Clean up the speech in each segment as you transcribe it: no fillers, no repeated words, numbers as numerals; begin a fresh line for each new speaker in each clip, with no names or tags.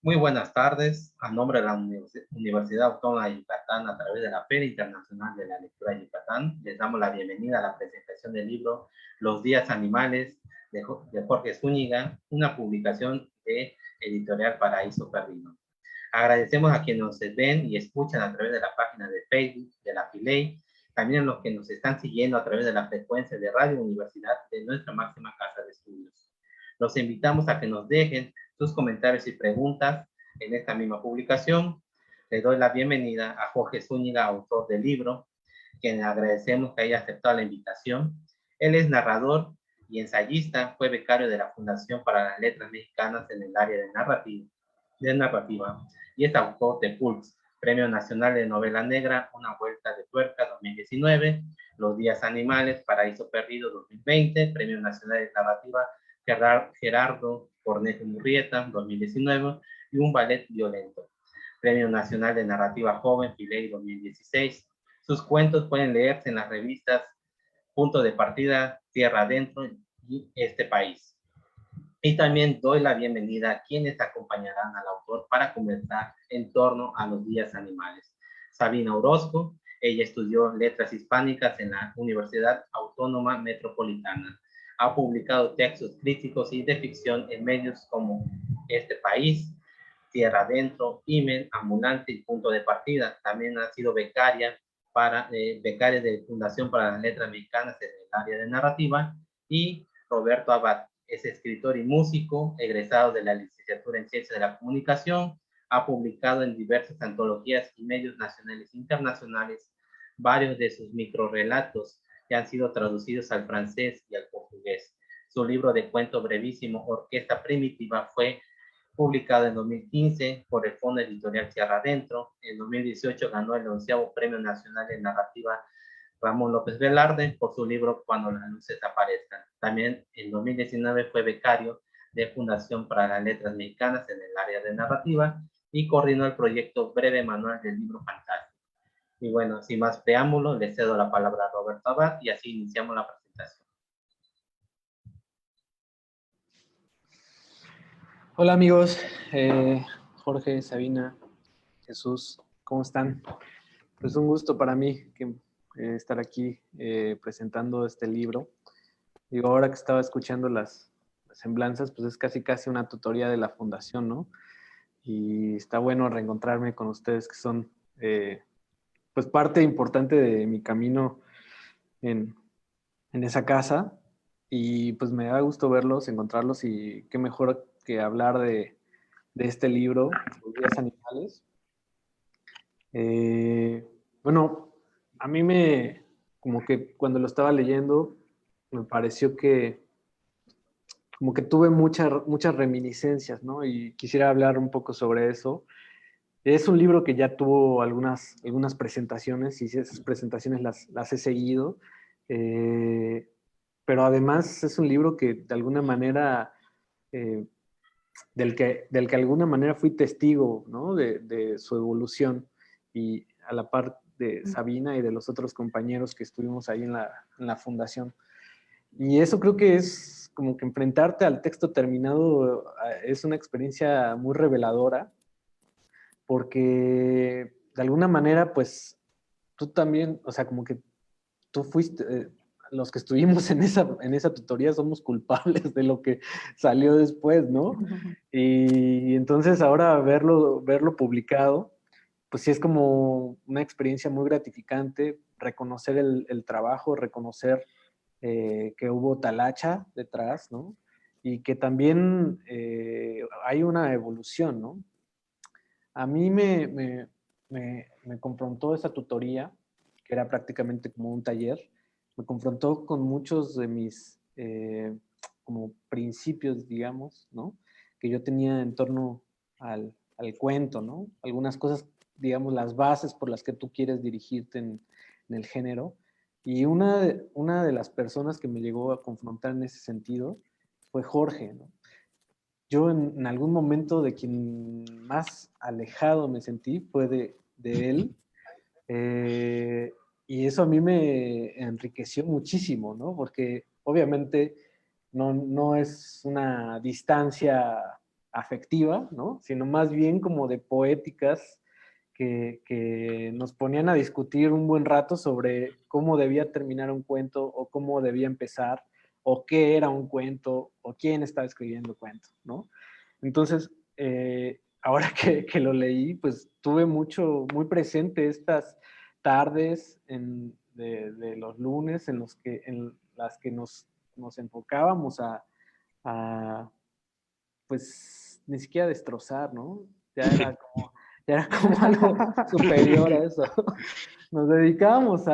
Muy buenas tardes. A nombre de la Universidad Autónoma de Yucatán, a través de la Feria Internacional de la Lectura de Yucatán, les damos la bienvenida a la presentación del libro Los Días Animales de Jorge Zúñiga, una publicación de Editorial Paraíso Perdido. Agradecemos a quienes nos ven y escuchan a través de la página de Facebook de la FILEI, también a los que nos están siguiendo a través de la frecuencia de Radio Universidad de nuestra máxima casa de estudios. Los invitamos a que nos dejen sus comentarios y preguntas en esta misma publicación. Le doy la bienvenida a Jorge Zúñiga, autor del libro, quien agradecemos que haya aceptado la invitación. Él es narrador y ensayista, fue becario de la Fundación para las Letras Mexicanas en el área de narrativa y es autor de Pulse, Premio Nacional de Novela Negra, Una Vuelta de Tuerca 2019, Los Días Animales, Paraíso Perdido 2020, Premio Nacional de Narrativa Gerardo Cornejo Murrieta 2019 y Un Ballet Violento, Premio Nacional de Narrativa Joven FILEI 2016. Sus cuentos pueden leerse en las revistas Punto de Partida, Tierra Adentro y Este País. Y también doy la bienvenida a quienes acompañarán al autor para conversar en torno a los días animales. Sabina Orozco, ella estudió Letras Hispánicas en la Universidad Autónoma Metropolitana. Ha publicado textos críticos y de ficción en medios como Este País, Tierra Adentro, Imen, Ambulante y Punto de Partida. También ha sido becaria de Fundación para las Letras Mexicanas en el área de narrativa. Y Roberto Abad es escritor y músico, egresado de la licenciatura en Ciencias de la Comunicación. Ha publicado en diversas antologías y medios nacionales e internacionales varios de sus microrelatos que han sido traducidos al francés y al portugués. Su libro de cuento brevísimo, Orquesta Primitiva, fue publicado en 2015 por el Fondo Editorial Tierra Adentro. En 2018 ganó el 11º Premio Nacional de Narrativa Ramón López Velarde por su libro Cuando las luces aparezcan. También en 2019 fue becario de Fundación para las Letras Mexicanas en el área de narrativa y coordinó el proyecto Breve Manual del Libro Fantástico. Y bueno, sin más preámbulos, le cedo la palabra a Roberto Abad y así iniciamos la presentación.
Hola amigos, Jorge, Sabina, Jesús, ¿cómo están? Pues un gusto para mí estar aquí presentando este libro. Digo, ahora que estaba escuchando las semblanzas, pues es casi una tutoría de la fundación, ¿no? Y está bueno reencontrarme con ustedes que son pues parte importante de mi camino en esa casa. y pues me da gusto verlos, encontrarlos y qué mejor que hablar de este libro, Los días animales. Bueno, a mí como que cuando lo estaba leyendo, me pareció que como que tuve muchas reminiscencias, ¿no? Y quisiera hablar un poco sobre eso. Es un libro que ya tuvo algunas presentaciones y esas presentaciones las he seguido. Eh, pero además es un libro que de alguna manera, eh, del que de alguna manera fui testigo, ¿no? De su evolución y a la par de Sabina y de los otros compañeros que estuvimos ahí en la fundación. Y eso creo que es como que enfrentarte al texto terminado es una experiencia muy reveladora porque de alguna manera pues tú también, o sea, como que tú fuiste, los que estuvimos en esa tutoría somos culpables de lo que salió después, ¿no? Y entonces ahora verlo publicado, pues sí es como una experiencia muy gratificante, reconocer el trabajo, reconocer que hubo talacha detrás, ¿no? Y que también hay una evolución, ¿no? A mí me confrontó esa tutoría, que era prácticamente como un taller, me confrontó con muchos de mis como principios, digamos, ¿no? Que yo tenía en torno al cuento, ¿no? Algunas cosas, digamos, las bases por las que tú quieres dirigirte en el género. Y una de las personas que me llegó a confrontar en ese sentido fue Jorge, ¿no? Yo en algún momento de quien más alejado me sentí fue de él. eh, y eso a mí me enriqueció muchísimo, ¿no? Porque obviamente no es una distancia afectiva, ¿no? Sino más bien como de poéticas que nos ponían a discutir un buen rato sobre cómo debía terminar un cuento o cómo debía empezar o qué era un cuento o quién estaba escribiendo el cuento, ¿no? Entonces, ahora que lo leí, pues tuve muy presente estas tardes de los lunes en las que nos enfocábamos a, pues, ni siquiera destrozar, ¿no? Ya era como, ya era como algo superior a eso. Nos dedicábamos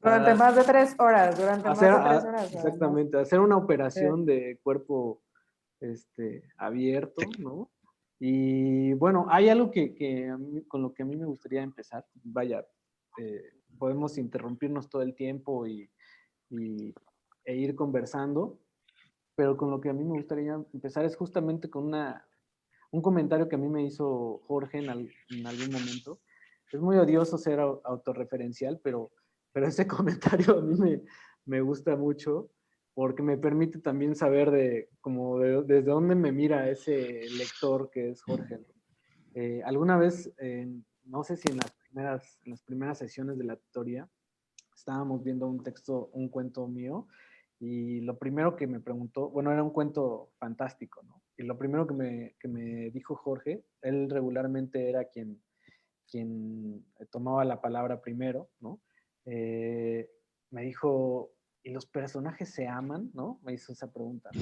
Durante
a
más de 3 horas, durante más
hacer,
de 3 horas, además.
exactamente, hacer una
Sí.
operación de cuerpo abierto, ¿no? Y bueno, hay algo con lo que a mí me gustaría empezar. Vaya, podemos interrumpirnos todo el tiempo y- e ir conversando, pero con lo que a mí me gustaría empezar es justamente con un comentario que a mí me hizo Jorge en algún momento. Es muy odioso ser autorreferencial, pero ese comentario a mí me gusta mucho porque me permite también saber desde dónde me mira ese lector que es Jorge, ¿no? Alguna vez, no sé si en las primeras sesiones de la tutoría, estábamos viendo un cuento mío, y lo primero que me preguntó, bueno, era un cuento fantástico, ¿no? Y lo primero que me dijo Jorge, él regularmente era quien tomaba la palabra primero, ¿no? Eh, Me dijo, ¿y los personajes se aman, no? Me hizo esa pregunta, ¿no?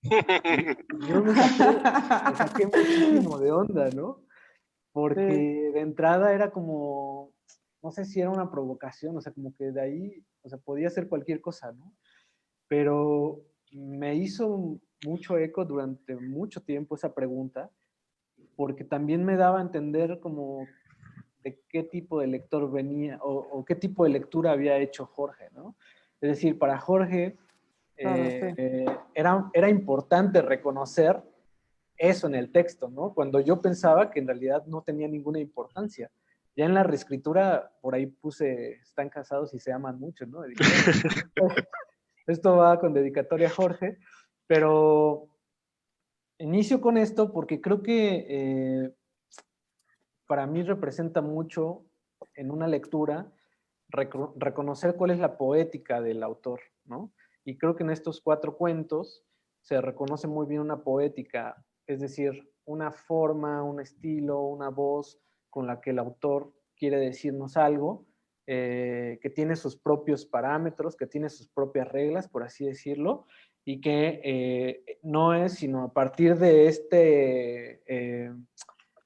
Y yo me saqué muchísimo de onda, ¿no?
Sí,
Porque de entrada era como, no sé si era una provocación, o sea, como que de ahí, o sea, podía ser cualquier cosa, ¿no? Pero me hizo mucho eco durante mucho tiempo esa pregunta, porque también me daba a entender como de qué tipo de lector venía o qué tipo de lectura había hecho Jorge, ¿no? Es decir, para Jorge
claro, sí.
era importante reconocer eso en el texto, ¿no? Cuando yo pensaba que en realidad no tenía ninguna importancia. Ya en la reescritura, por ahí puse, están casados y se aman mucho, ¿no? Y dije, bueno, esto va con dedicatoria a Jorge, pero inicio con esto porque creo que para mí representa mucho en una lectura reconocer cuál es la poética del autor, ¿no? Y creo que en estos 4 cuentos se reconoce muy bien una poética, es decir, una forma, un estilo, una voz con la que el autor quiere decirnos algo que tiene sus propios parámetros, que tiene sus propias reglas, por así decirlo, y que no es sino a partir de este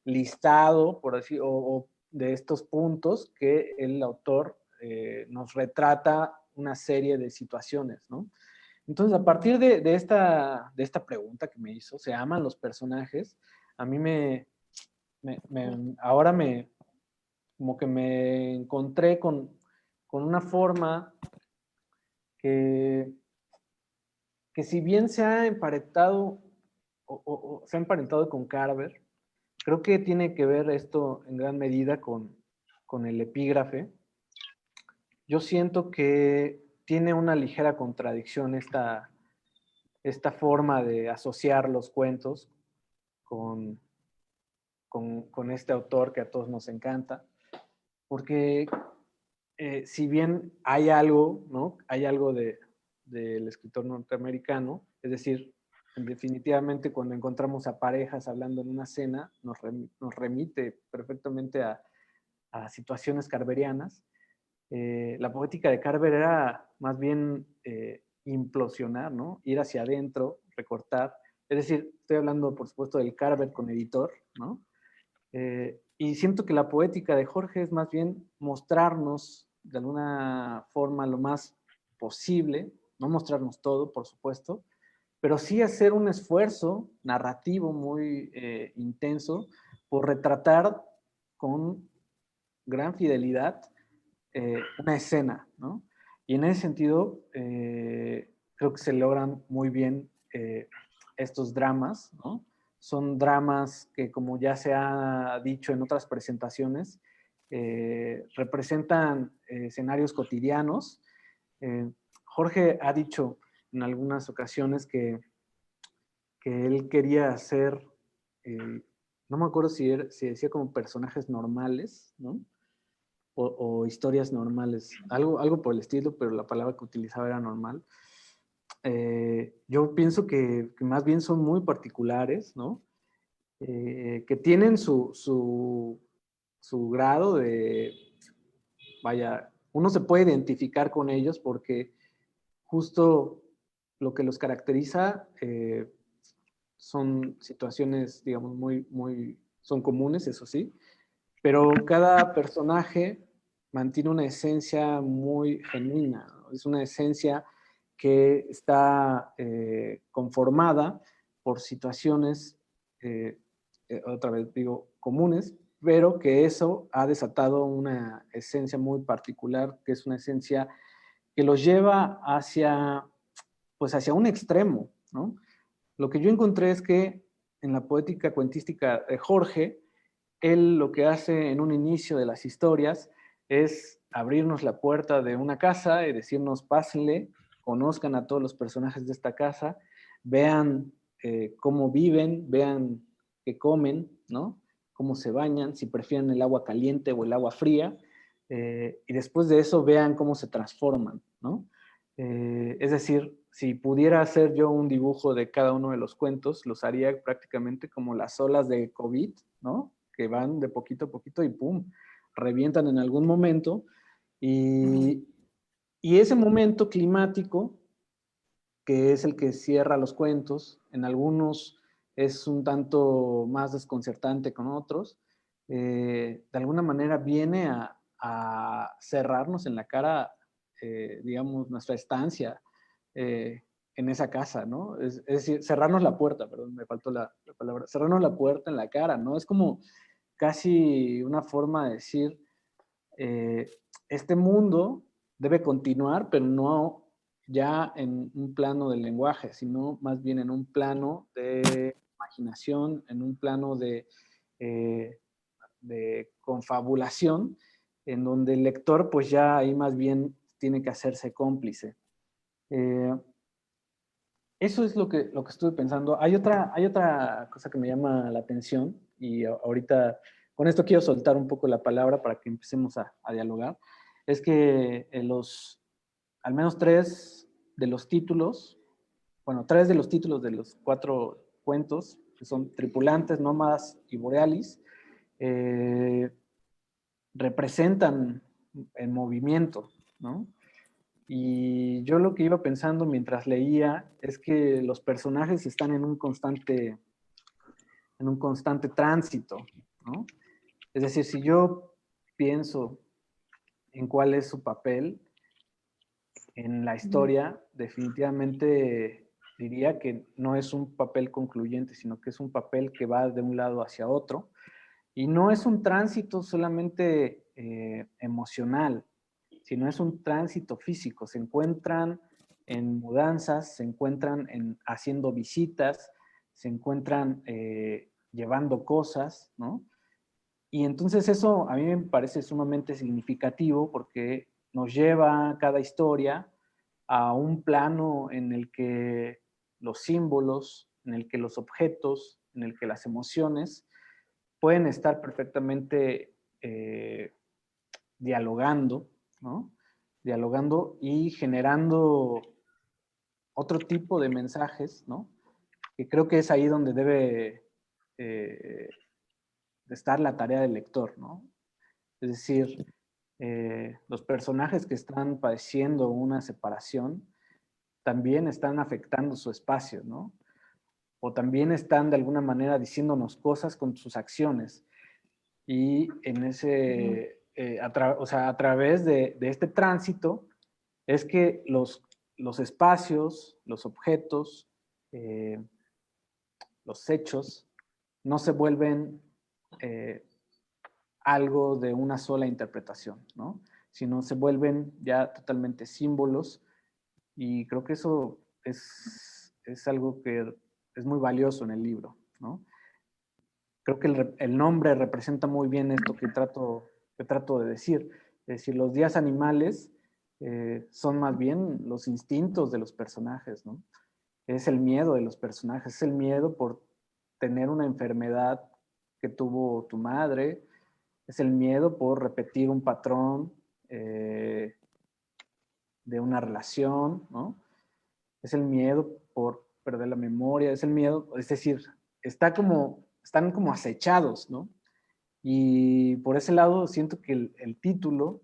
listado, por así, o de estos puntos que el autor nos retrata una serie de situaciones, ¿no? Entonces, a partir de esta pregunta que me hizo, ¿se aman los personajes? A mí ahora como que me encontré con una forma que si bien se ha emparentado o se ha emparentado con Carver, creo que tiene que ver esto en gran medida con el epígrafe. Yo siento que tiene una ligera contradicción esta forma de asociar los cuentos con este autor que a todos nos encanta, porque si bien hay algo, ¿no? Hay algo del escritor norteamericano, es decir, definitivamente cuando encontramos a parejas hablando en una cena, nos remite perfectamente a situaciones carverianas. La poética de Carver era más bien implosionar, ¿no? Ir hacia adentro, recortar. Es decir, estoy hablando, por supuesto, del Carver con editor, ¿no? Y siento que la poética de Jorge es más bien mostrarnos de alguna forma lo más posible, no mostrarnos todo, por supuesto, pero sí hacer un esfuerzo narrativo muy intenso por retratar con gran fidelidad una escena, ¿no? Y en ese sentido, creo que se logran muy bien estos dramas, ¿no? Son dramas que, como ya se ha dicho en otras presentaciones, representan escenarios cotidianos. Jorge ha dicho en algunas ocasiones que él quería hacer, no me acuerdo si decía como personajes normales, ¿no? O historias normales, algo por el estilo, pero la palabra que utilizaba era normal. Yo pienso que más bien son muy particulares, ¿no? Que tienen su grado de, vaya, uno se puede identificar con ellos porque justo lo que los caracteriza son situaciones, digamos, son comunes, eso sí, pero cada personaje mantiene una esencia muy genuina, ¿no? Es una esencia que está conformada por situaciones, otra vez digo, comunes, pero que eso ha desatado una esencia muy particular, que es una esencia que los lleva pues hacia un extremo, ¿no? Lo que yo encontré es que en la poética cuentística de Jorge, él lo que hace en un inicio de las historias es abrirnos la puerta de una casa y decirnos, pásenle, conozcan a todos los personajes de esta casa, vean cómo viven, vean qué comen, ¿no? Cómo se bañan, si prefieren el agua caliente o el agua fría, y después de eso vean cómo se transforman, ¿no? Es decir, si pudiera hacer yo un dibujo de cada uno de los cuentos, los haría prácticamente como las olas de COVID, ¿no? Que van de poquito a poquito y ¡pum! Revientan en algún momento. Y ese momento climático, que es el que cierra los cuentos, en algunos es un tanto más desconcertante con otros, de alguna manera viene a cerrarnos en la cara, digamos, nuestra estancia en esa casa, ¿no? Es decir, cerrarnos la puerta, perdón, me faltó la palabra, cerrarnos la puerta en la cara, ¿no? Es como casi una forma de decir, este mundo debe continuar, pero no ya en un plano del lenguaje, sino más bien en un plano de imaginación, en un plano de confabulación, en donde el lector pues ya ahí más bien tiene que hacerse cómplice. Eso es lo que estuve pensando. Hay otra cosa que me llama la atención y ahorita con esto quiero soltar un poco la palabra para que empecemos a dialogar. Es que al menos tres de los títulos de los 4 cuentos, que son Tripulantes, Nómadas y Borealis, representan en movimiento, ¿no? Y yo lo que iba pensando mientras leía es que los personajes están en un constante tránsito, ¿no? Es decir, si yo pienso en cuál es su papel en la historia, definitivamente diría que no es un papel concluyente, sino que es un papel que va de un lado hacia otro. Y no es un tránsito solamente emocional, sino es un tránsito físico. Se encuentran en mudanzas, se encuentran haciendo visitas, se encuentran llevando cosas, ¿no? Y entonces eso a mí me parece sumamente significativo porque nos lleva cada historia a un plano en el que los símbolos, en el que los objetos, en el que las emociones pueden estar perfectamente dialogando, ¿no? Dialogando y generando otro tipo de mensajes, ¿no? Que creo que es ahí donde debe estar la tarea del lector, ¿no? Es decir, los personajes que están padeciendo una separación también están afectando su espacio, ¿no? O también están de alguna manera diciéndonos cosas con sus acciones. Y en ese, o sea, a través de este tránsito es que los espacios, los objetos, eh, los hechos, no se vuelven algo de una sola interpretación, ¿no? Sino se vuelven ya totalmente símbolos y creo que eso es algo que es muy valioso en el libro, ¿no? Creo que el nombre representa muy bien esto que trato de decir. Es decir, los días animales son más bien los instintos de los personajes, ¿no? Es el miedo de los personajes, es el miedo por tener una enfermedad que tuvo tu madre, es el miedo por repetir un patrón de una relación, ¿no? Es el miedo por perder la memoria, es el miedo, es decir, están como acechados, ¿no? Y por ese lado siento que el título,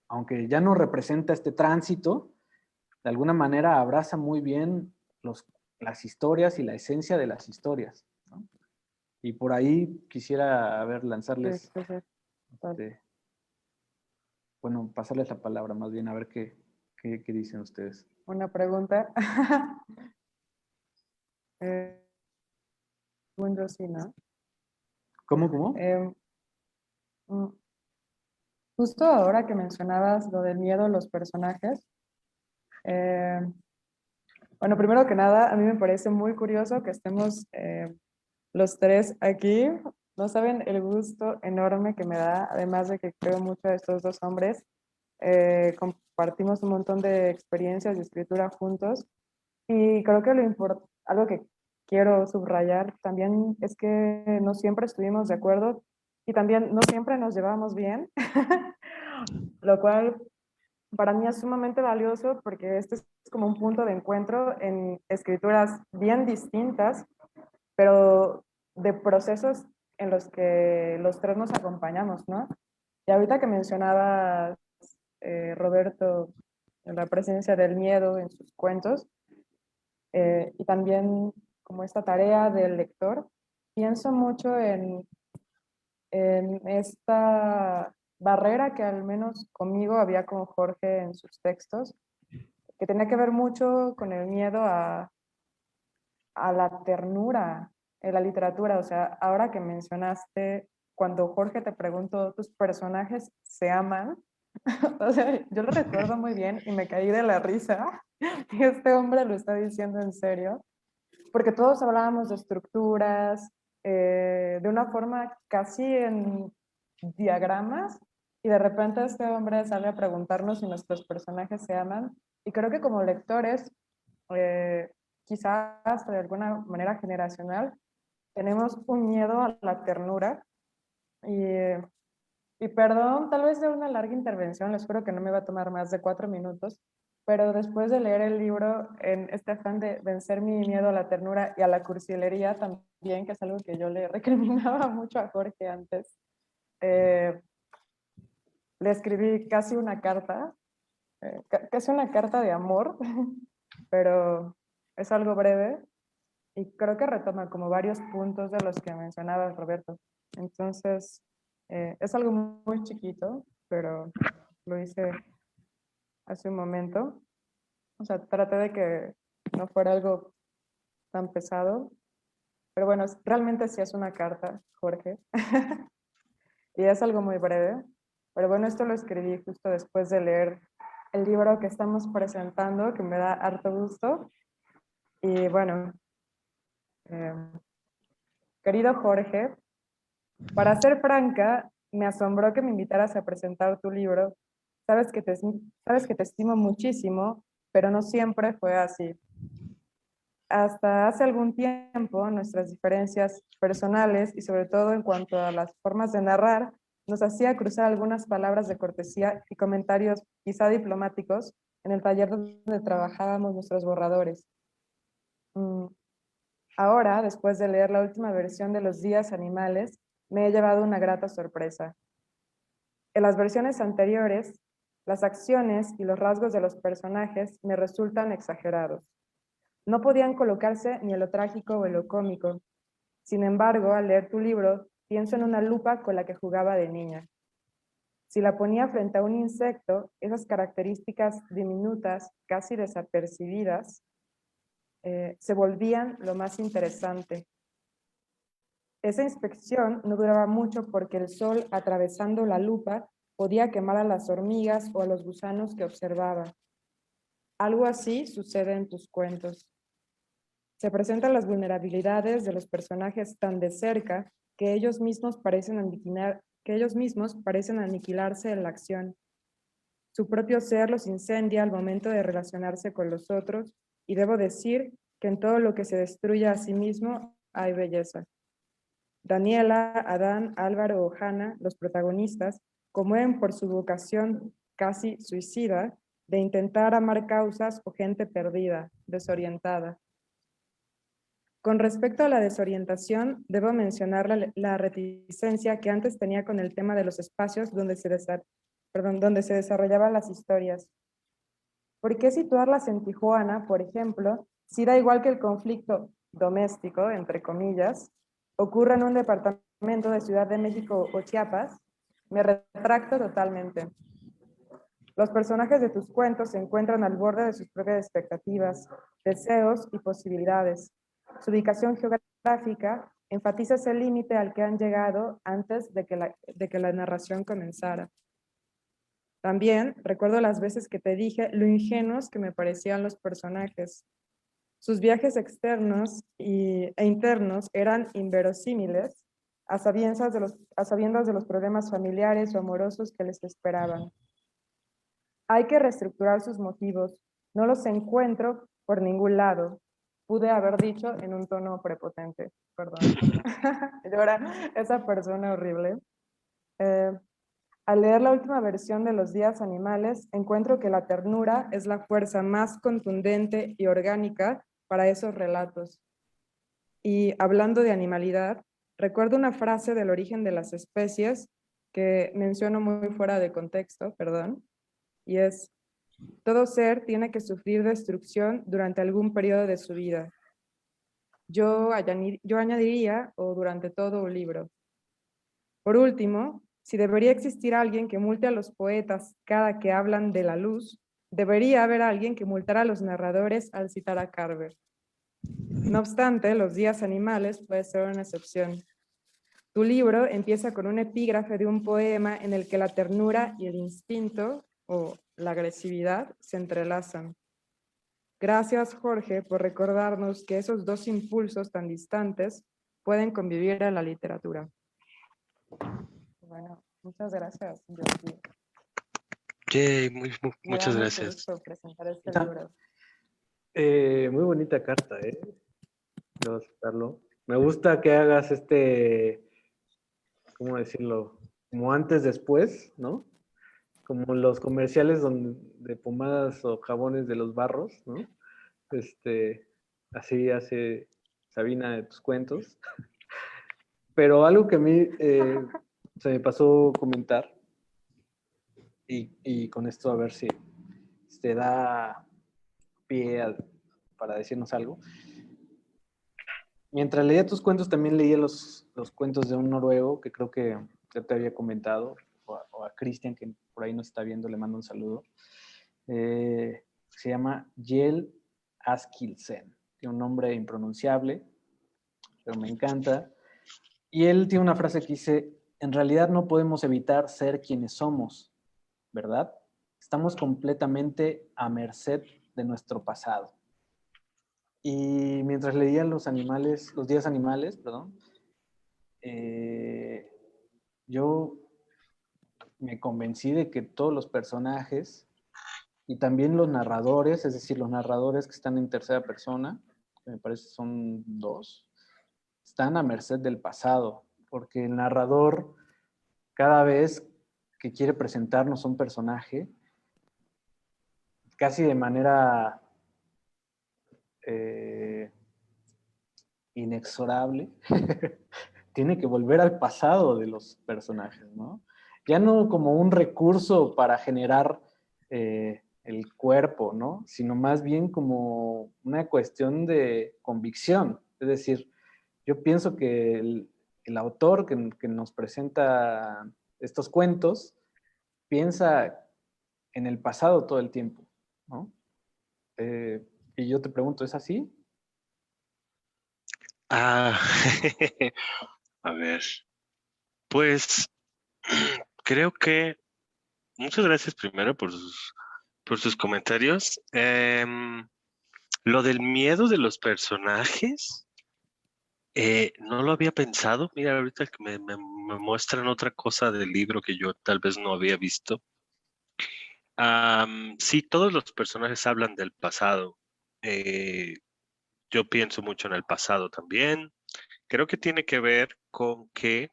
aunque ya no representa este tránsito, de alguna manera abraza muy bien las historias y la esencia de las historias, ¿no? Y por ahí quisiera, a ver,
Sí,
lanzarles,
sí, sí. Vale.
bueno, pasarles la palabra más bien, a ver qué dicen ustedes.
Una pregunta. eh, según yo sí, ¿no?
¿Cómo?
Em, mm, Justo ahora que mencionabas lo del miedo a los personajes, em, bueno, primero que nada, a mí me parece muy curioso que estemos los tres aquí. No saben el gusto enorme que me da, además de que creo mucho a estos dos hombres. Compartimos un montón de experiencias de escritura juntos y creo que algo que quiero subrayar también es que no siempre estuvimos de acuerdo y también no siempre nos llevamos bien, lo cual para mí es sumamente valioso porque este es como un punto de encuentro en escrituras bien distintas, pero de procesos en los que los tres nos acompañamos, ¿no? Y ahorita que mencionaba Roberto la presencia del miedo en sus cuentos y también como esta tarea del lector, pienso mucho en esta barrera que al menos conmigo había con Jorge en sus textos, que tenía que ver mucho con el miedo a la ternura en la literatura. O sea, ahora que mencionaste, cuando Jorge te preguntó, ¿tus personajes se aman? O sea, yo lo recuerdo muy bien y me caí de la risa. Y este hombre lo está diciendo en serio, porque todos hablábamos de estructuras, de una forma casi en diagramas, y de repente este hombre sale a preguntarnos si nuestros personajes se aman. Y creo que como lectores, eh, quizás de alguna manera generacional, tenemos un miedo a la ternura. Y, y perdón, tal vez de una larga intervención, les juro que no me va a tomar más de 4 minutos, pero después de leer el libro, en este afán de vencer mi miedo a la ternura y a la cursilería también, que es algo que yo le recriminaba mucho a Jorge antes, eh, le escribí casi una carta, casi una carta de amor, pero es algo breve y creo que retoma como varios puntos de los que mencionaba Roberto. Entonces, es algo muy chiquito, pero lo hice hace un momento. O sea, traté de que no fuera algo tan pesado, pero bueno, realmente sí es una carta, Jorge, y es algo muy breve. Pero bueno, esto lo escribí justo después de leer el libro que estamos presentando, que me da harto gusto. Y bueno, eh, querido Jorge, para ser franca, me asombró que me invitaras a presentar tu libro. Sabes que te estimo muchísimo, pero no siempre fue así. Hasta hace algún tiempo, nuestras diferencias personales y sobre todo en cuanto a las formas de narrar, nos hacía cruzar algunas palabras de cortesía y comentarios quizá diplomáticos en el taller donde trabajábamos nuestros borradores. Mm, Ahora, después de leer la última versión de Los días animales, me he llevado una grata sorpresa. En las versiones anteriores, las acciones y los rasgos de los personajes me resultan exagerados. No podían colocarse ni en lo trágico o en lo cómico. Sin embargo, al leer tu libro, pienso en una lupa con la que jugaba de niña. Si la ponía frente a un insecto, esas características diminutas, casi desapercibidas, se volvían lo más interesante. Esa inspección no duraba mucho porque el sol, atravesando la lupa, podía quemar a las hormigas o a los gusanos que observaba. Algo así sucede en tus cuentos. Se presentan las vulnerabilidades de los personajes tan de cerca que ellos mismos parecen aniquilarse en la acción. Su propio ser los incendia al momento de relacionarse con los otros, y debo decir que en todo lo que se destruye a sí mismo hay belleza. Daniela, Adán, Álvaro o Hannah, los protagonistas, conmueven por su vocación casi suicida de intentar amar causas o gente perdida, desorientada. Con respecto a la desorientación, debo mencionar la reticencia que antes tenía con el tema de los espacios donde se desarrollaban las historias. ¿Por qué situarlas en Tijuana, por ejemplo, si da igual que el conflicto doméstico, entre comillas, ocurre en un departamento de Ciudad de México o Chiapas? Me retracto totalmente. Los personajes de tus cuentos se encuentran al borde de sus propias expectativas, deseos y posibilidades. Su ubicación geográfica enfatiza ese límite al que han llegado antes de que la narración comenzara. También recuerdo las veces que te dije lo ingenuos que me parecían los personajes. Sus viajes externos e internos eran inverosímiles a sabiendas de los problemas familiares o amorosos que les esperaban. Hay que reestructurar sus motivos. No los encuentro por ningún lado. Pude haber dicho en un tono prepotente. Perdón. Yo era esa persona horrible. Al leer la última versión de Los días animales, encuentro que la ternura es la fuerza más contundente y orgánica para esos relatos. Y hablando de animalidad, recuerdo una frase del origen de las especies que menciono muy fuera de contexto, perdón, y es: todo ser tiene que sufrir destrucción durante algún periodo de su vida. Yo añadiría, o durante todo un libro. Por último, si debería existir alguien que multe a los poetas cada que hablan de la luz, debería haber alguien que multara a los narradores al citar a Carver. No obstante, Los días animales puede ser una excepción. Tu libro empieza con un epígrafe de un poema en el que la ternura y el instinto, o la agresividad, se entrelazan. Gracias, Jorge, por recordarnos que esos dos impulsos tan distantes pueden convivir en la literatura. Bueno, muchas gracias, Jordi.
Yay,
Me da
muchas
mucho
gracias.
gusto presentar este
Ah.
libro.
Muy bonita carta, debo aceptarlo. Me gusta que hagas ¿cómo decirlo? Como antes, después, ¿no? Como los comerciales de pomadas o jabones de los barros, ¿no? Así hace Sabina de tus cuentos. Pero algo que a mí se me pasó comentar y con esto a ver si te da pie para decirnos algo. Mientras leía tus cuentos, también leía los cuentos de un noruego que creo que ya te había comentado, o a Cristian, que por ahí nos está viendo, le mando un saludo. Se llama Jel Askildsen. Tiene un nombre impronunciable, pero me encanta. Y él tiene una frase que dice, en realidad no podemos evitar ser quienes somos, ¿verdad? Estamos completamente a merced de nuestro pasado. Y mientras leía los días animales, perdón, yo me convencí de que todos los personajes y también los narradores, es decir, los narradores que están en tercera persona, que me parece son 2, están a merced del pasado, porque el narrador cada vez que quiere presentarnos un personaje, casi de manera inexorable, tiene que volver al pasado de los personajes, ¿no? Ya no como un recurso para generar el cuerpo, ¿no? Sino más bien como una cuestión de convicción. Es decir, yo pienso que el autor que nos presenta estos cuentos piensa en el pasado todo el tiempo, ¿no? Y yo te pregunto, ¿es así?
Ah, a ver, pues creo que muchas gracias primero por sus comentarios. Lo del miedo de los personajes, no lo había pensado. Mira, ahorita que me muestran otra cosa del libro que yo tal vez no había visto. Sí, todos los personajes hablan del pasado. Eh, yo pienso mucho en el pasado también. Creo que tiene que ver con que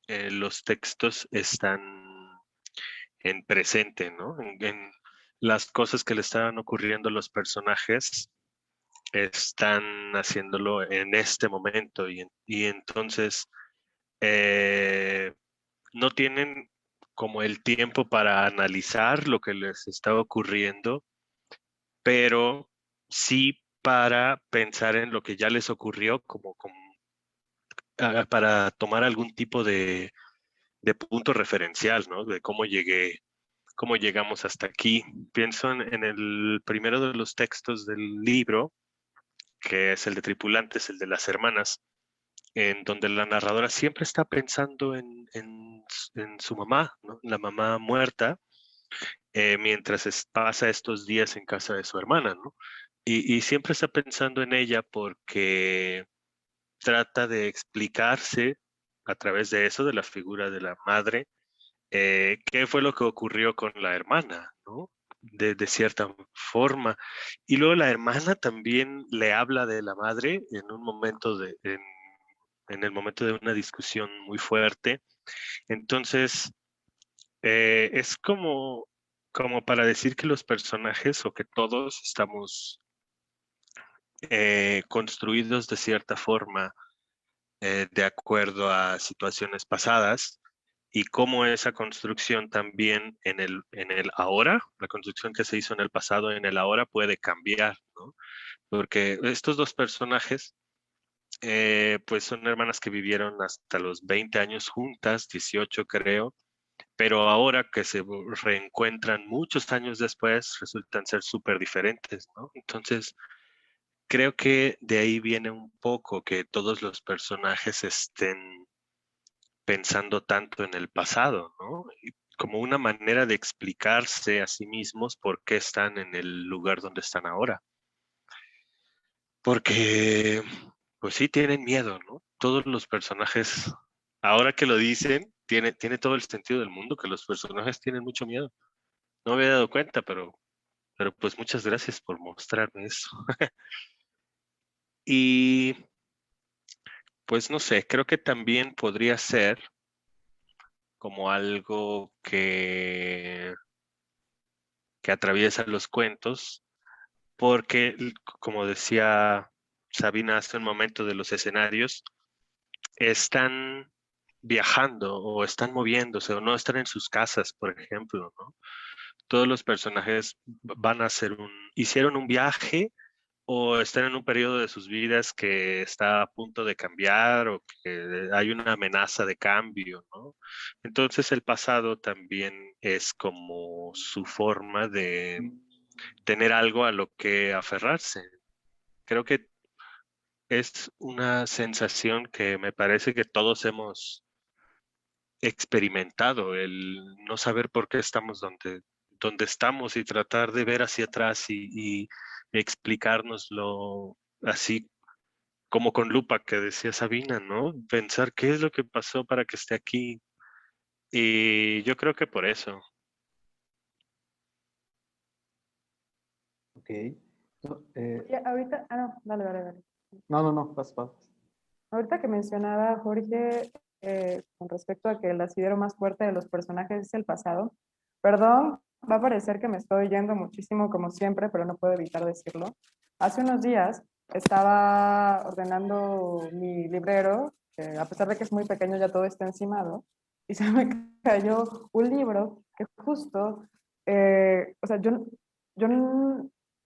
los textos están en presente, ¿no? En las cosas que le estaban ocurriendo a los personajes están haciéndolo en este momento y entonces eh, no tienen como el tiempo para analizar lo que les está ocurriendo, pero sí para pensar en lo que ya les ocurrió como para tomar algún tipo de punto referencial, ¿no? De cómo llegamos hasta aquí. Pienso en el primero de los textos del libro, que es el de Tripulantes, el de las hermanas, en donde la narradora siempre está pensando en su mamá, ¿no? La mamá muerta, mientras pasa estos días en casa de su hermana, ¿no? Y siempre está pensando en ella porque trata de explicarse a través de eso, de la figura de la madre, qué fue lo que ocurrió con la hermana, ¿no? De cierta forma. Y luego la hermana también le habla de la madre en un momento en el momento de una discusión muy fuerte. Entonces, es como para decir que los personajes o que todos estamos construidos de cierta forma de acuerdo a situaciones pasadas y cómo esa construcción también en el ahora, la construcción que se hizo en el pasado, en el ahora puede cambiar, ¿no? Porque estos dos personajes, pues son hermanas que vivieron hasta los 20 años juntas, 18 creo, pero ahora que se reencuentran muchos años después, resultan ser súper diferentes, ¿no? Entonces, creo que de ahí viene un poco que todos los personajes estén pensando tanto en el pasado, ¿no? Y como una manera de explicarse a sí mismos por qué están en el lugar donde están ahora. Porque, pues sí, tienen miedo, ¿no? Todos los personajes, ahora que lo dicen, tiene todo el sentido del mundo que los personajes tienen mucho miedo. No me había dado cuenta, pero pues muchas gracias por mostrarme eso. Y pues no sé, creo que también podría ser como algo que atraviesa los cuentos, porque como decía Sabina hace un momento de los escenarios, están viajando o están moviéndose o no están en sus casas, por ejemplo, ¿no? Todos los personajes van a hicieron un viaje o están en un periodo de sus vidas que está a punto de cambiar o que hay una amenaza de cambio, ¿no? Entonces el pasado también es como su forma de tener algo a lo que aferrarse. Creo que es una sensación que me parece que todos hemos experimentado, el no saber por qué estamos donde estamos y tratar de ver hacia atrás y explicárnoslo así como con lupa que decía Sabina, ¿no? Pensar qué es lo que pasó para que esté aquí. Y yo creo que por eso.
Ok. No,
Y ahorita, no, dale, dale, dale.
no, vas.
Ahorita que mencionaba Jorge con respecto a que el asidero más fuerte de los personajes es el pasado, perdón, va a parecer que me estoy yendo muchísimo como siempre, pero no puedo evitar decirlo. Hace unos días estaba ordenando mi librero, que a pesar de que es muy pequeño ya todo está encimado, y se me cayó un libro que justo, o sea, yo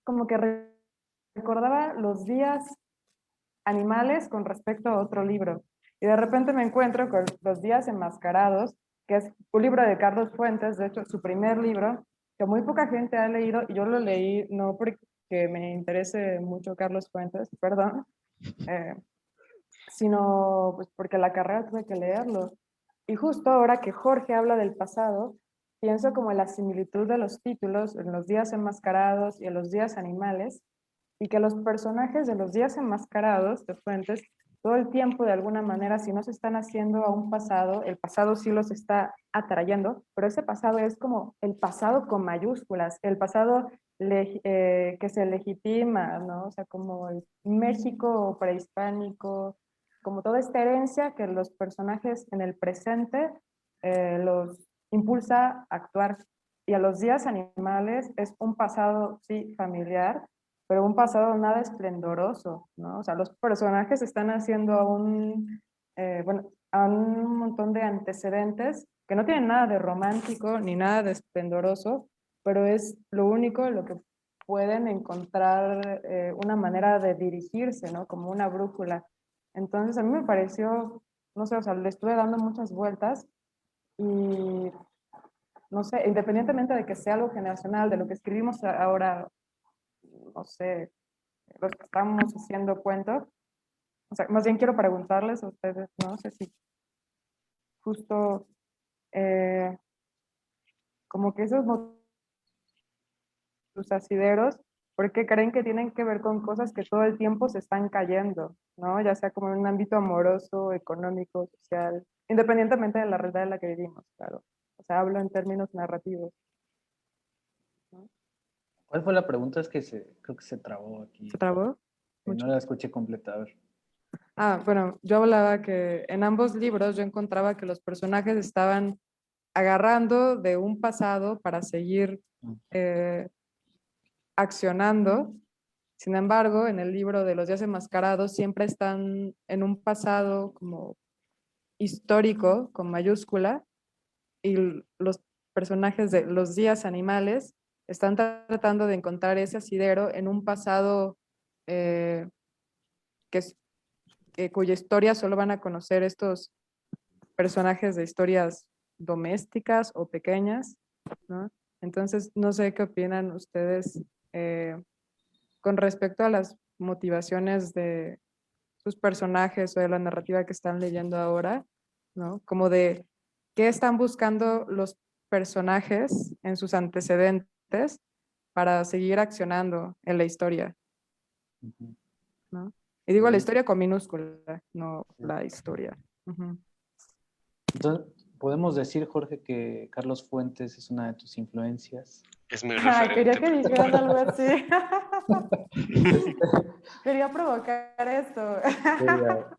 como que recordaba los días animales con respecto a otro libro. Y de repente me encuentro con Los días enmascarados, que es un libro de Carlos Fuentes, de hecho su primer libro, que muy poca gente ha leído, y yo lo leí no porque me interese mucho Carlos Fuentes, perdón, eh, sino pues porque la carrera tuve que leerlo. Y justo ahora que Jorge habla del pasado, pienso como en la similitud de los títulos, en Los días enmascarados y en Los días animales, y que los personajes de Los días enmascarados de Fuentes, todo el tiempo de alguna manera, si no se están haciendo a un pasado, el pasado sí los está atrayendo, pero ese pasado es como el pasado con mayúsculas, el pasado que se legitima, ¿no? O sea, como el México prehispánico, como toda esta herencia que los personajes en el presente los impulsa a actuar. Y a los días animales es un pasado, sí, familiar, pero un pasado nada esplendoroso, ¿no? O sea, los personajes están haciendo bueno, a un montón de antecedentes que no tienen nada de romántico ni nada de esplendoroso, pero es lo único en lo que pueden encontrar una manera de dirigirse, ¿no? Como una brújula. Entonces a mí me pareció, no sé, o sea, le estuve dando muchas vueltas y, no sé, independientemente de que sea algo generacional, de lo que escribimos ahora, no sé, los que estamos haciendo cuentos, o sea, más bien quiero preguntarles a ustedes, no sé si justo eh, como que esos sus asideros, porque creen que tienen que ver con cosas que todo el tiempo se están cayendo, ¿no? Ya sea como en un ámbito amoroso, económico, social, independientemente de la realidad en la que vivimos, claro. O sea, hablo en términos narrativos, ¿no?
¿Cuál fue la pregunta? Es que creo que se trabó
¿Se
aquí.
trabó?
No
Mucho.
la escuché completa. A ver.
Bueno, yo hablaba que en ambos libros yo encontraba que los personajes estaban agarrando de un pasado para seguir eh, accionando. Sin embargo, en el libro de Los días enmascarados siempre están en un pasado como histórico con mayúscula y los personajes de Los días animales están tratando de encontrar ese asidero en un pasado eh, que es, cuya historia solo van a conocer estos personajes de historias domésticas o pequeñas, ¿no? Entonces, no sé qué opinan ustedes con respecto a las motivaciones de sus personajes o de la narrativa que están leyendo ahora, ¿no? Como de qué están buscando los personajes en sus antecedentes para seguir accionando en la historia,
Ujú.
¿no? Y digo la
Sí,
historia con minúscula, no la historia. Ujú.
entonces, podemos decir, Jorge, que Carlos Fuentes es una de tus influencias.
Es mi
Ay, quería
referente.
que dijeran algo así.
Es-
Quería provocar esto.
sí,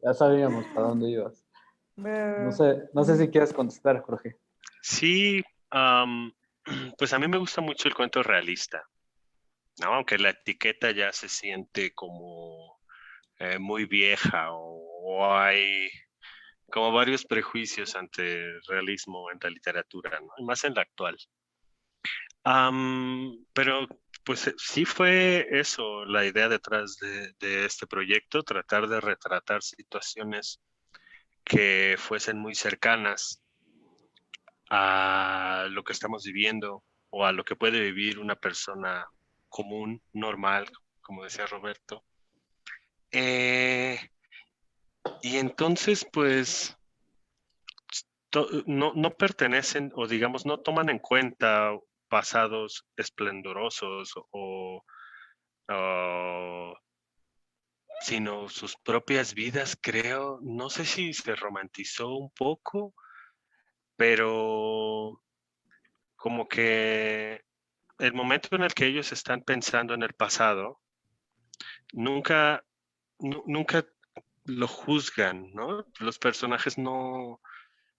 ya sabíamos para dónde ibas.
Pero,
No sé si quieres contestar, Jorge.
Sí, pues a mí me gusta mucho el cuento realista, ¿no? Aunque la etiqueta ya se siente como muy vieja o hay como varios prejuicios ante el realismo en la literatura, ¿no? Y más en la actual. Pero pues sí fue eso la idea detrás de este proyecto, tratar de retratar situaciones que fuesen muy cercanas a lo que estamos viviendo o a lo que puede vivir una persona común, normal, como decía Roberto. Eh, y entonces, pues, no pertenecen o digamos, no toman en cuenta pasados esplendorosos o sino sus propias vidas, creo. No sé si se romantizó un poco, pero como que el momento en el que ellos están pensando en el pasado, nunca, nunca lo juzgan, ¿no? Los personajes no,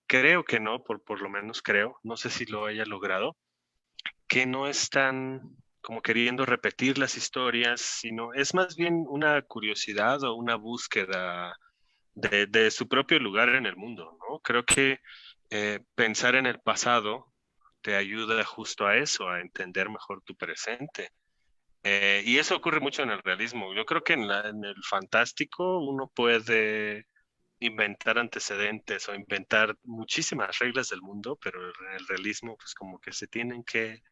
creo que no, por lo menos creo, no sé si lo haya logrado, que no están como queriendo repetir las historias, sino es más bien una curiosidad o una búsqueda de su propio lugar en el mundo, ¿no? Creo que pensar en el pasado te ayuda justo a eso, a entender mejor tu presente. Y eso ocurre mucho en el realismo. Yo creo que en el fantástico uno puede inventar antecedentes o inventar muchísimas reglas del mundo, pero en el realismo pues como que se tienen que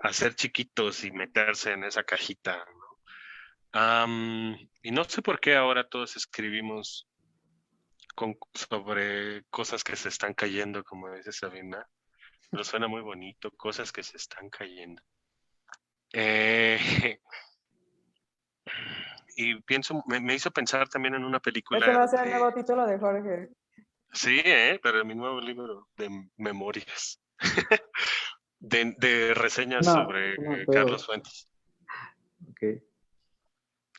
hacer chiquitos y meterse en esa cajita, ¿no? Y no sé por qué ahora todos escribimos sobre cosas que se están cayendo, como dice Sabina, pero suena muy bonito, cosas que se están cayendo. Eh, y pienso, me hizo pensar también en una
Este
película
va a ser el
de,
nuevo título de Jorge.
sí, pero en mi nuevo libro de memorias, de reseñas sobre
Suena
Carlos
feo.
Fuentes.
Ok.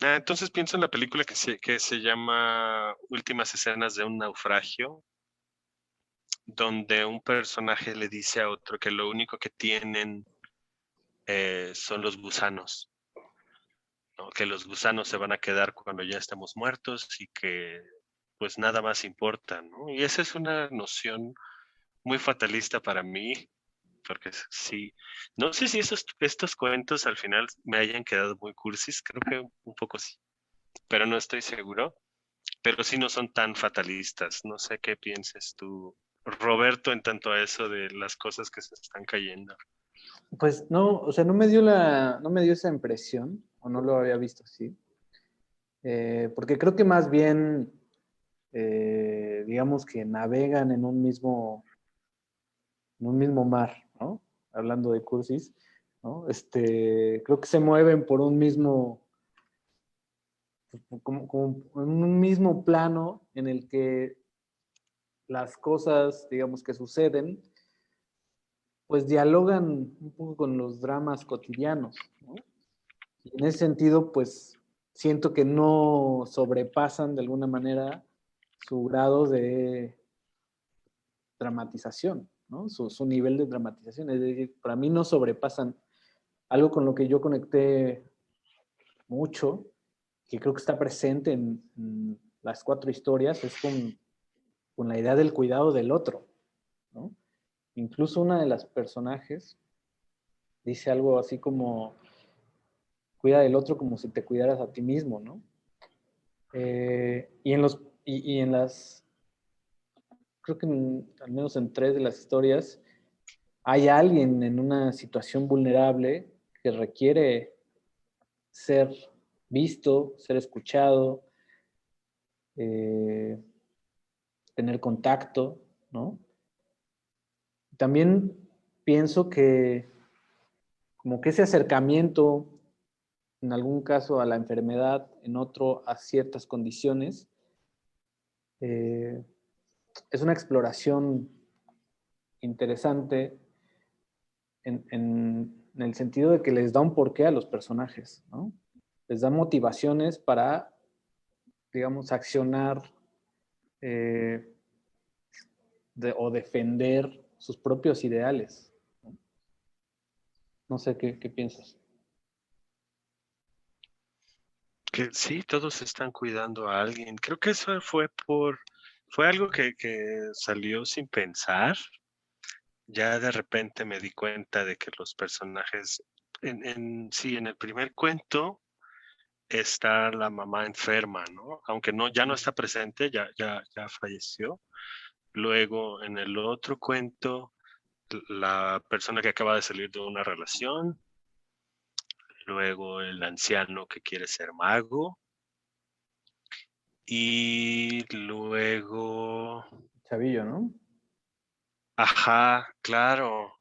Entonces pienso en la película que se llama Últimas escenas de un naufragio, donde un personaje le dice a otro que lo único que tienen son los gusanos, ¿no? Que los gusanos se van a quedar cuando ya estemos muertos y que pues nada más importa, ¿no? Y esa es una noción muy fatalista para mí, porque sí, no sé si estos cuentos al final me hayan quedado muy cursis, creo que un poco sí, pero no estoy seguro, pero sí no son tan fatalistas, no sé qué pienses tú, Roberto, en tanto a eso de las cosas que se están cayendo.
Pues no, o sea, no me dio esa impresión, o no lo había visto así. Porque creo que más bien, digamos que navegan en un mismo mar, ¿no? Hablando de cursis, ¿no? Creo que se mueven por un mismo, como en un mismo plano en el que las cosas, digamos, que suceden, pues dialogan un poco con los dramas cotidianos, ¿no? Y en ese sentido, pues siento que no sobrepasan de alguna manera su grado de dramatización, ¿no? Su nivel de dramatización. Es decir, para mí no sobrepasan algo con lo que yo conecté mucho, que creo que está presente en las cuatro historias, es con la idea del cuidado del otro, ¿no? Incluso una de las personajes dice algo así como, cuida del otro como si te cuidaras a ti mismo, ¿no? Y en las, creo que al menos en tres de las historias, hay alguien en una situación vulnerable que requiere ser visto, ser escuchado, eh, tener contacto, ¿no? También pienso que como que ese acercamiento, en algún caso a la enfermedad, en otro a ciertas condiciones, eh, es una exploración interesante en el sentido de que les da un porqué a los personajes, ¿no? Les da motivaciones para, digamos, accionar eh, o defender sus propios ideales. No sé qué piensas.
Que sí, todos están cuidando a alguien. Creo que eso fue por fue algo que salió sin pensar. Ya de repente me di cuenta de que los personajes, sí, en el primer cuento está la mamá enferma, ¿no? Aunque no, ya no está presente, ya falleció. Luego, en el otro cuento, la persona que acaba de salir de una relación. Luego, el anciano que quiere ser mago. Y luego,
Chavillo, ¿no?
ajá, claro,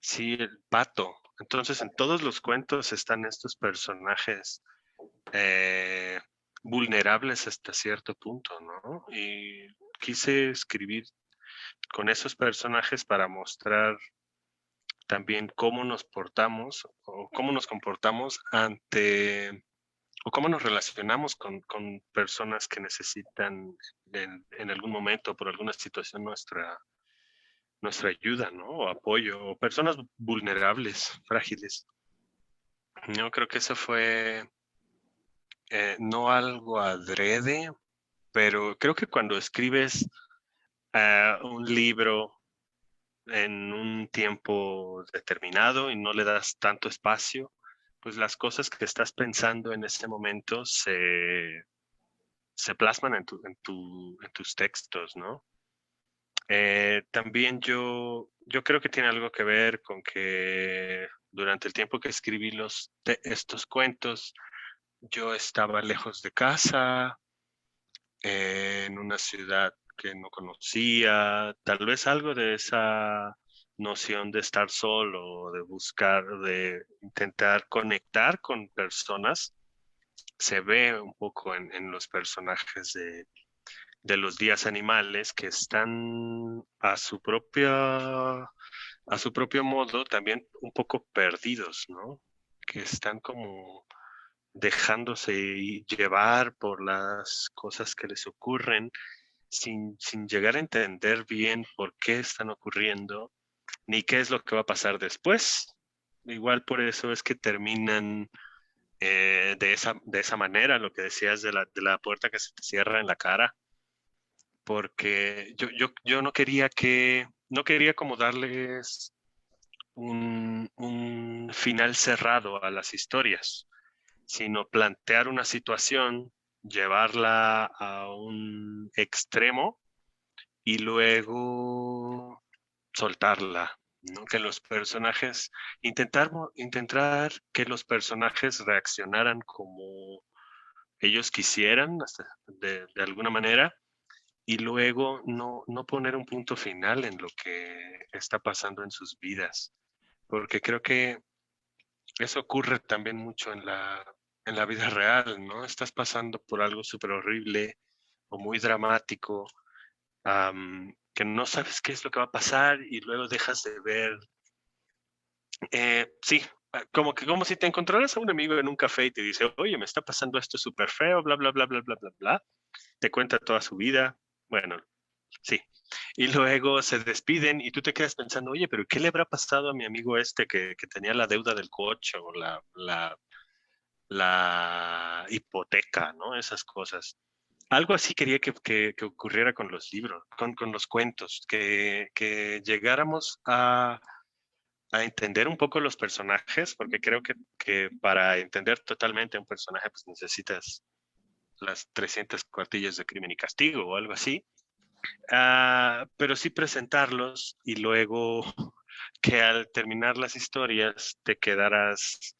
sí, el pato. Entonces, en todos los cuentos están estos personajes eh, vulnerables hasta cierto punto, ¿no? Y quise escribir con esos personajes para mostrar también cómo nos portamos o cómo nos comportamos ante o cómo nos relacionamos con personas que necesitan en algún momento, por alguna situación, nuestra ayuda, ¿no? O apoyo, o personas vulnerables, frágiles. Yo creo que eso fue no algo adrede, pero creo que cuando escribes un libro en un tiempo determinado y no le das tanto espacio, pues las cosas que estás pensando en ese momento se plasman en tus textos, ¿no? También yo creo que tiene algo que ver con que durante el tiempo que escribí estos cuentos, yo estaba lejos de casa, en una ciudad que no conocía, tal vez algo de esa noción de estar solo, de buscar, de intentar conectar con personas, se ve un poco en los personajes de los días animales que están a su propio modo también un poco perdidos, ¿no? Que están como dejándose llevar por las cosas que les ocurren sin llegar a entender bien por qué están ocurriendo ni qué es lo que va a pasar después. Igual por eso es que terminan de esa manera, lo que decías de la puerta que se te cierra en la cara, porque yo no quería como darles un final cerrado a las historias, sino plantear una situación, llevarla a un extremo y luego soltarla, ¿no? Que los personajes, intentar que los personajes reaccionaran como ellos quisieran, de alguna manera, y luego no poner un punto final en lo que está pasando en sus vidas, porque creo que eso ocurre también mucho en la vida real, ¿no? Estás pasando por algo súper horrible o muy dramático, que no sabes qué es lo que va a pasar y luego dejas de ver. Sí, como si te encontraras a un amigo en un café y te dice, oye, me está pasando esto súper feo, bla, bla, bla, bla, bla, bla, bla. Te cuenta toda su vida. Bueno, sí. Y luego se despiden y tú te quedas pensando, oye, pero ¿qué le habrá pasado a mi amigo este que tenía la deuda del coche o la hipoteca, ¿no? Esas cosas. Algo así quería que ocurriera con los libros, con los cuentos, que llegáramos a entender un poco los personajes, porque creo que para entender totalmente a un personaje pues necesitas las 300 cuartillas de Crimen y Castigo o algo así. Pero sí presentarlos y luego que al terminar las historias te quedaras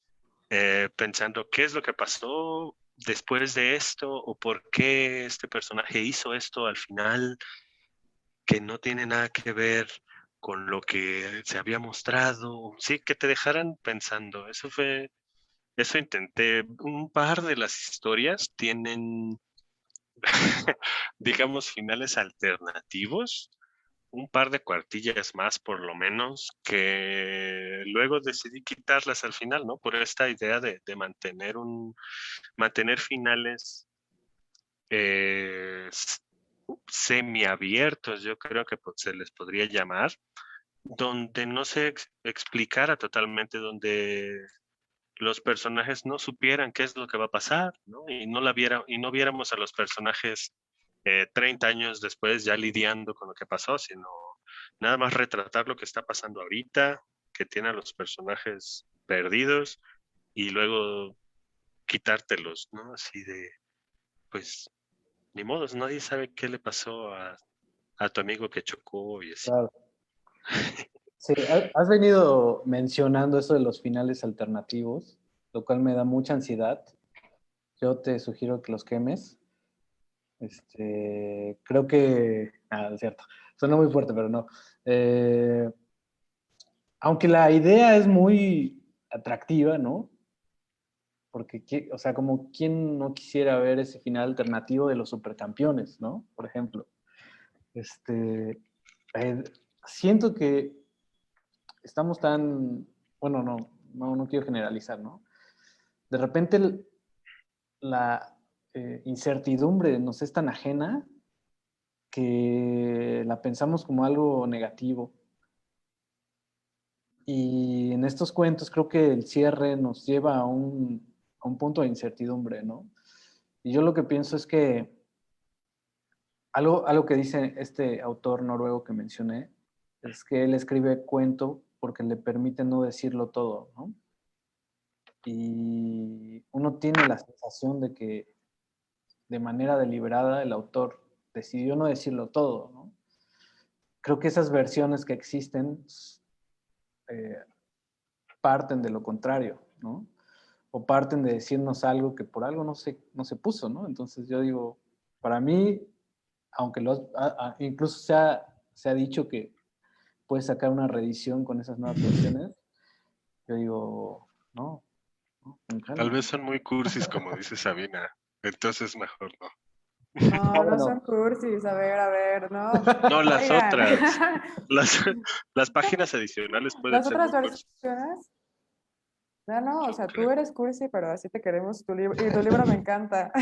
pensando qué es lo que pasó después de esto o por qué este personaje hizo esto al final, que no tiene nada que ver con lo que se había mostrado. Sí, que te dejaran pensando. Eso intenté. Un par de las historias tienen, digamos, finales alternativos, un par de cuartillas más por lo menos, que luego decidí quitarlas al final, ¿no? Por esta idea de mantener finales eh, semiabiertos, yo creo que se les podría llamar, donde no se explicara totalmente, donde los personajes no supieran qué es lo que va a pasar, ¿no? Y no viéramos a los personajes 30 años después ya lidiando con lo que pasó, sino nada más retratar lo que está pasando ahorita, que tiene a los personajes perdidos y luego quitártelos, ¿no? Así de, pues, ni modos, nadie sabe qué le pasó a tu amigo que chocó y así.
Claro. Sí, has venido mencionando eso de los finales alternativos, lo cual me da mucha ansiedad. Yo te sugiero que los quemes. Creo que... Ah, es cierto. Suena muy fuerte, pero no. Eh, Aunque la idea es muy atractiva, ¿no? Porque, o sea, como quién no quisiera ver ese final alternativo de los supercampeones, ¿no? Por ejemplo. Este, eh, Siento que estamos tan, bueno, no quiero generalizar, ¿no? De repente la incertidumbre nos es tan ajena que la pensamos como algo negativo. Y en estos cuentos creo que el cierre nos lleva a un punto de incertidumbre, ¿no? Y yo lo que pienso es que algo que dice este autor noruego que mencioné es que él escribe cuento porque le permite no decirlo todo, ¿no? Y uno tiene la sensación de que de manera deliberada el autor decidió no decirlo todo, ¿no? Creo que esas versiones que existen eh, parten de lo contrario, ¿no? O parten de decirnos algo que por algo no se puso, ¿no? Entonces yo digo, para mí, aunque incluso se ha dicho que puedes sacar una reedición con esas nuevas versiones, yo digo, con
Tal
calma.
vez son muy cursis, como dice Sabina, entonces mejor no.
No, no son
Bueno.
cursis, a ver, no.
No, las
Oigan,
otras, las, las páginas adicionales pueden
las
ser
otras
muy cursis,
versiones, no, o
yo
sea, tú
creo.
eres cursi, pero así te queremos tu libro, y tu libro me encanta.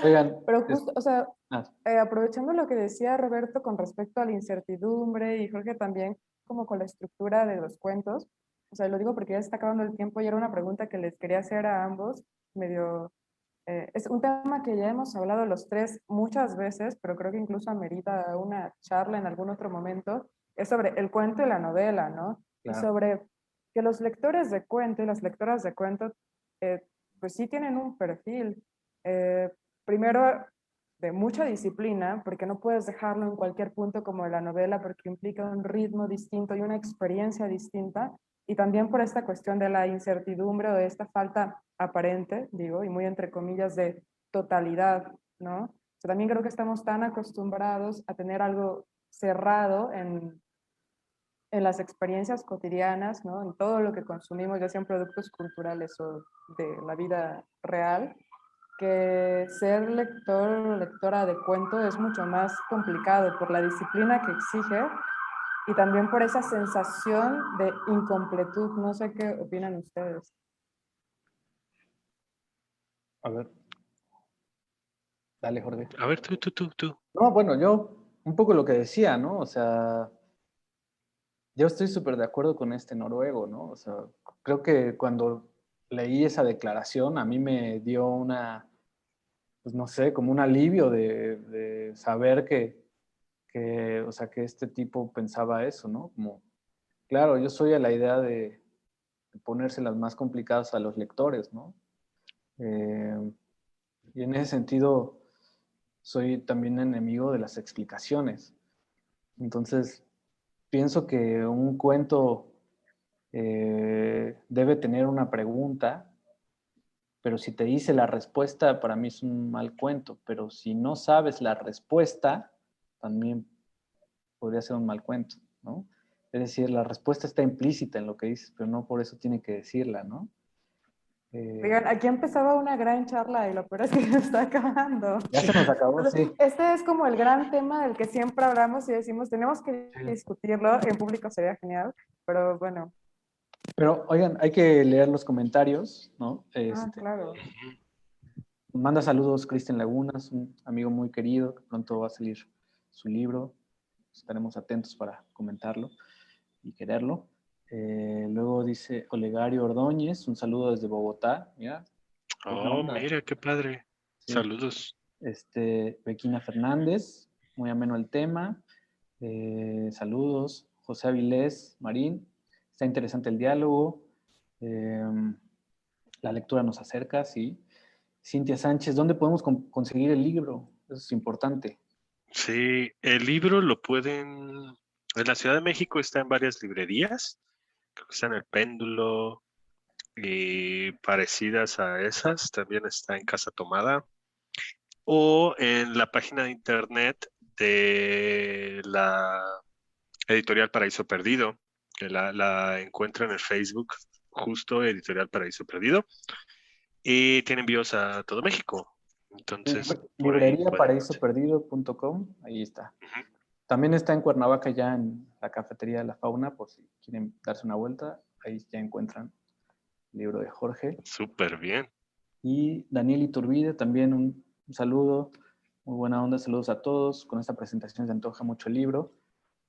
Oigan,
Pero justo, o sea,
ah,
aprovechando lo que decía Roberto con respecto a la incertidumbre y Jorge también como con la estructura de los cuentos, o sea, lo digo porque ya se está acabando el tiempo y era una pregunta que les quería hacer a ambos, medio, es un tema que ya hemos hablado los tres muchas veces, pero creo que incluso amerita una charla en algún otro momento, es sobre el cuento y la novela, ¿no? Y
claro.
sobre que los lectores de cuento y las lectoras de cuento, eh, pues sí tienen un perfil. Eh, Primero, de mucha disciplina, porque no puedes dejarlo en cualquier punto como la novela, porque implica un ritmo distinto y una experiencia distinta, y también por esta cuestión de la incertidumbre o de esta falta aparente, digo, y muy entre comillas, de totalidad, ¿no? O sea, también creo que estamos tan acostumbrados a tener algo cerrado en las experiencias cotidianas, ¿no? En todo lo que consumimos, ya sean productos culturales o de la vida real, que ser lector o lectora de cuento es mucho más complicado por la disciplina que exige y también por esa sensación de incompletud. No sé qué opinan ustedes.
A ver, dale, Jorge.
A ver, tú.
No, bueno, yo un poco lo que decía, ¿no? O sea, yo estoy súper de acuerdo con este noruego, ¿no? O sea, creo que cuando leí esa declaración a mí me dio pues no sé, como un alivio de saber o sea, que este tipo pensaba eso, ¿no? Como, claro, yo soy a la idea de ponérselas más complicadas a los lectores, ¿no? Eh, y en ese sentido, soy también enemigo de las explicaciones. Entonces, pienso que un cuento debe tener una pregunta, pero si te dice la respuesta, para mí es un mal cuento, pero si no sabes la respuesta, también podría ser un mal cuento, ¿no? Es decir, la respuesta está implícita en lo que dices, pero no por eso tiene que decirla, ¿no?
Oigan, aquí empezaba una gran charla y lo peor es que ya está acabando.
Ya se nos acabó, sí.
Este es como el gran tema del que siempre hablamos y decimos, tenemos que
Sí.
discutirlo, en público sería genial, pero bueno.
Pero, oigan, hay que leer los comentarios, ¿no?
Ah, claro.
Manda saludos Cristian Lagunas, un amigo muy querido, que pronto va a salir su libro. Estaremos atentos para comentarlo y quererlo. Luego dice Olegario Ordóñez, un saludo desde Bogotá. Mira, buena
Oh,
onda.
mira, qué padre.
Sí.
Saludos.
Bequina Fernández, muy ameno el tema. Saludos. José Avilés Marín, está interesante el diálogo. La lectura nos acerca, sí. Cintia Sánchez, ¿dónde podemos conseguir el libro? Eso es importante.
Sí, el libro lo pueden... En la Ciudad de México está en varias librerías. Creo que está en El Péndulo y parecidas a esas. También está en Casa Tomada. O en la página de internet de la Editorial Paraíso Perdido, que la encuentran en el Facebook, justo Editorial Paraíso Perdido. Y tiene envíos a todo México. Entonces, por ahí pueden conseguir.
Libreriaparaísoperdido.com, ahí está.
Ujú.
También está en Cuernavaca ya en la cafetería de la Fauna, por si quieren darse una vuelta, ahí ya encuentran el libro de Jorge.
Súper bien.
Y Daniel Iturbide, también un saludo, muy buena onda, saludos a todos. Con esta presentación se antoja mucho el libro.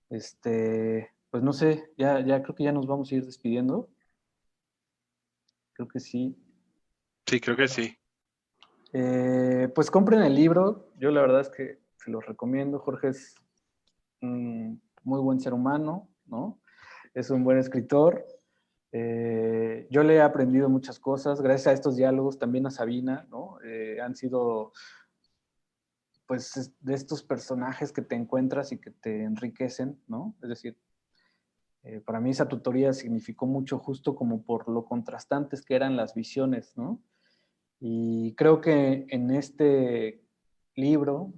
Pues no sé, ya creo que ya nos vamos a ir despidiendo. Creo que sí.
Sí, creo que sí.
Pues compren el libro, yo la verdad es que se los recomiendo. Jorge es un muy buen ser humano, ¿no? Es un buen escritor. Yo le he aprendido muchas cosas gracias a estos diálogos, también a Sabina, ¿no? Han sido, pues, de estos personajes que te encuentras y que te enriquecen, ¿no? Es decir, para mí esa tutoría significó mucho justo como por lo contrastantes que eran las visiones, ¿no? Y creo que en este libro,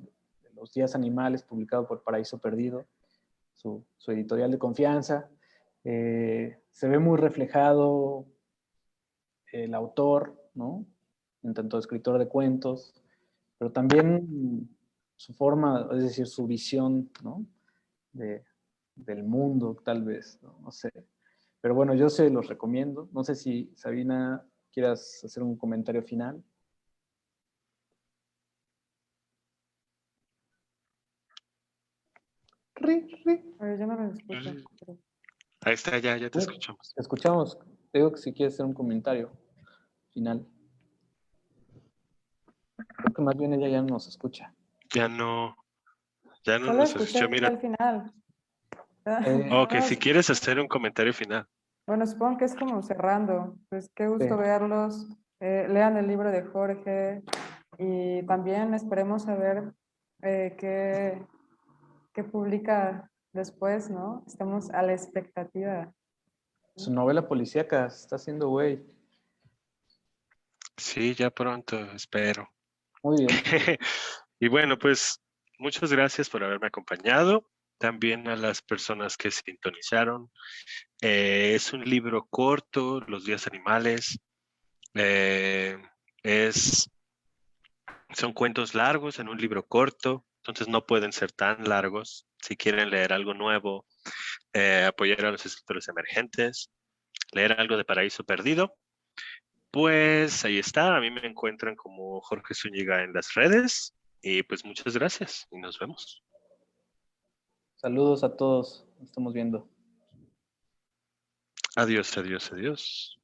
Los Días Animales, publicado por Paraíso Perdido, su editorial de confianza, se ve muy reflejado el autor, ¿no? En tanto escritor de cuentos, pero también su forma, es decir, su visión, ¿no? De, del mundo, tal vez, ¿no? No sé. Pero bueno, yo se los recomiendo. No sé si, Sabina, quieras hacer un comentario final.
A ver, yo no los escucho. Pero-
Ahí está, ya te escuchamos.
Te escuchamos. Te digo que si quieres hacer un comentario final. Creo que más bien ella ya no nos escucha.
Ya no, ya no
Solo
nos
escuché
escuchó. Mira,
al final.
ok,
No,
si quieres hacer un comentario final.
bueno, supongo que es como cerrando. Pues qué
Sí.
gusto verlos. Lean el libro de Jorge y también esperemos a ver qué publica después, ¿no? Estamos a la expectativa.
Su novela policíaca se está haciendo güey.
Sí, ya pronto, espero.
Muy bien.
Y bueno, pues muchas gracias por haberme acompañado. También a las personas que sintonizaron. Es un libro corto, Los Días Animales. Eh, es, son cuentos largos en un libro corto, entonces no pueden ser tan largos. Si quieren leer algo nuevo, apoyar a los escritores emergentes, leer algo de Paraíso Perdido, pues ahí está. A mí me encuentran como Jorge Zúñiga en las redes. Y pues muchas gracias y nos vemos.
Saludos a todos. Nos estamos viendo.
Adiós, adiós, adiós.